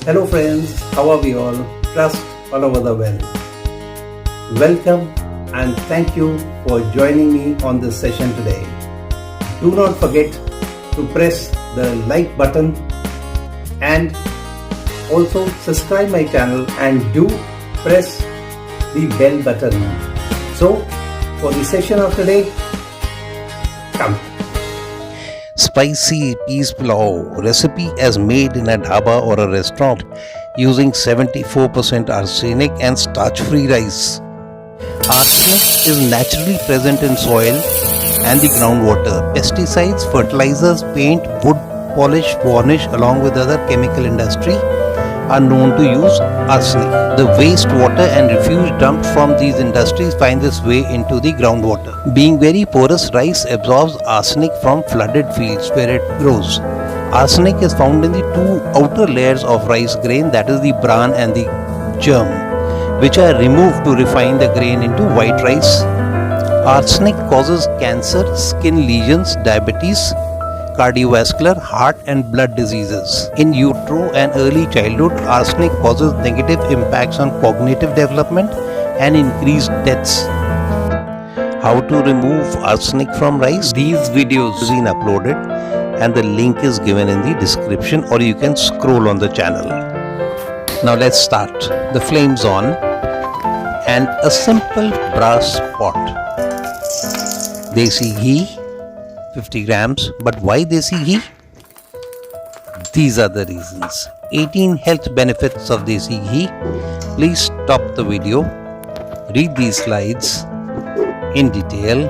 Hello friends, how are we all? Trust all over the world. Welcome and thank you for joining me on this session today. Do not forget to press the like button and also subscribe my channel and do press the bell button. So for the session of today, come. Spicy peas pulao recipe as made in a dhaba or a restaurant using 74% arsenic and starch-free rice. Arsenic is naturally present in soil and the groundwater. Pesticides, fertilizers, paint, wood polish, varnish along with other chemical industry are known to use arsenic. The wastewater and refuse dumped from these industries find its way into the groundwater. Being very porous, rice absorbs arsenic from flooded fields where it grows. Arsenic is found in the two outer layers of rice grain, that is the bran and the germ, which are removed to refine the grain into white rice. Arsenic causes cancer, skin lesions, diabetes, cardiovascular, heart and blood diseases. In utero and early childhood, arsenic causes negative impacts on cognitive development and increased deaths. How to remove arsenic from rice? These videos have been uploaded and the link is given in the description, or you can scroll on the channel. Now let's start. The flame's on and a simple brass pot. Desi ghee 50 grams. But why desi ghee? These are the reasons. 18 health benefits of desi ghee. Please stop the video, read these slides in detail,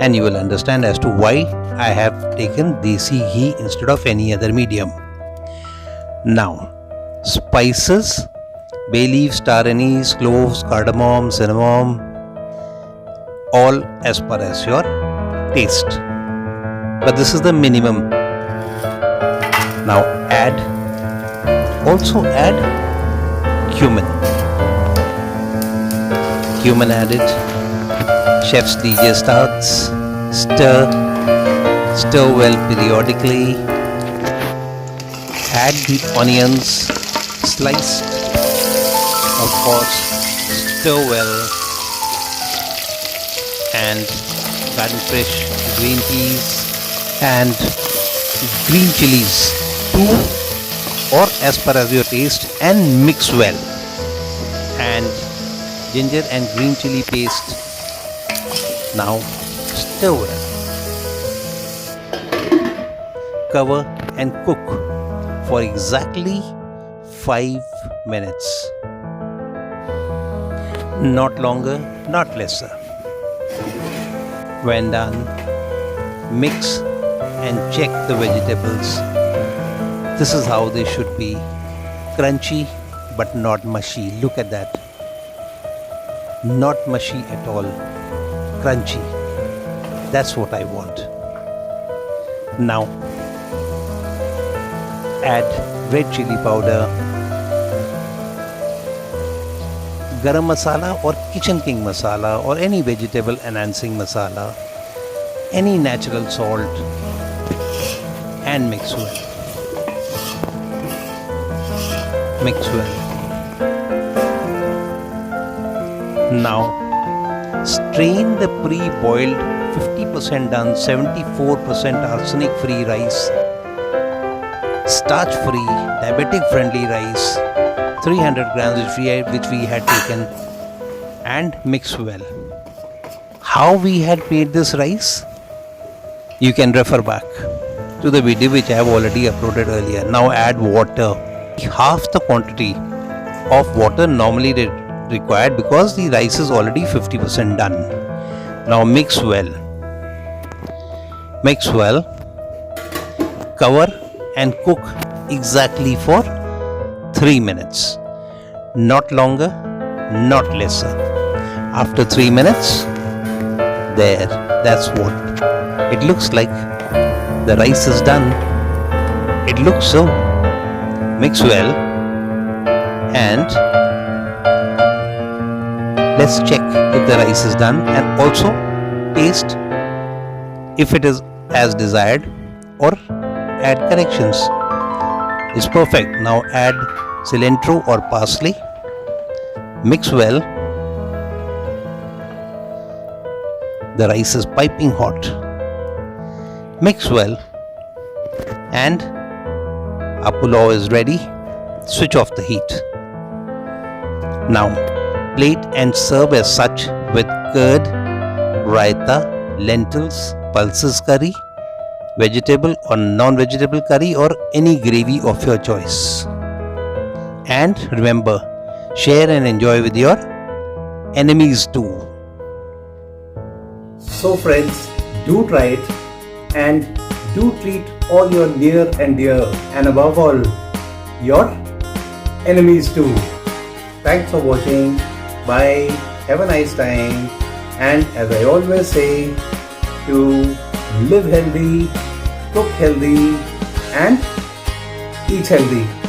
and you will understand as to why I have taken desi ghee instead of any other medium. Now, spices: bay leaf, star anise, cloves, cardamom, cinnamon, all as per as your taste, but this is the minimum. Now also add cumin added. Chef's DJ starts. Stir well periodically. Add the onions sliced, of course. Stir well and garden fresh green peas and green chilies, 2 or as per as your taste, and mix well. And ginger and green chili paste. Now stir well. Cover and cook for exactly 5 minutes. Not longer, not lesser. When done, mix and check the vegetables. This is how they should be. Crunchy but not mushy. Look at that. Not mushy at all. Crunchy. That's what I want. Now, add red chili powder, garam masala or kitchen king masala or any vegetable enhancing masala, any natural salt, and mix well. Mix well. Now strain the pre-boiled 50% done 74% arsenic free rice, starch free, diabetic friendly rice, 300 grams which we had taken, and mix well. How we had made this rice? You can refer back to the video which I have already uploaded earlier. Now add water, half the quantity of water normally required because the rice is already 50% done. Now mix well. Mix well. Cover and cook exactly for 3 minutes. Not longer, not lesser. After 3 minutes, that's what it looks like. The rice is done. It looks so. Mix well and let's check if the rice is done, and also taste if it is as desired or add corrections. is perfect. Now add cilantro or parsley. Mix well. The rice is piping hot. Mix well. And our pulao is ready. Switch off the heat. Now plate and serve as such with curd, raita, lentils, pulses curry, vegetable or non-vegetable curry, or any gravy of your choice. And remember, share and enjoy with your enemies too. So friends, do try it and do treat all your near and dear, and above all, your enemies too. Thanks for watching. Bye. Have a nice time. And as I always say, to live healthy, cook healthy, and eat healthy.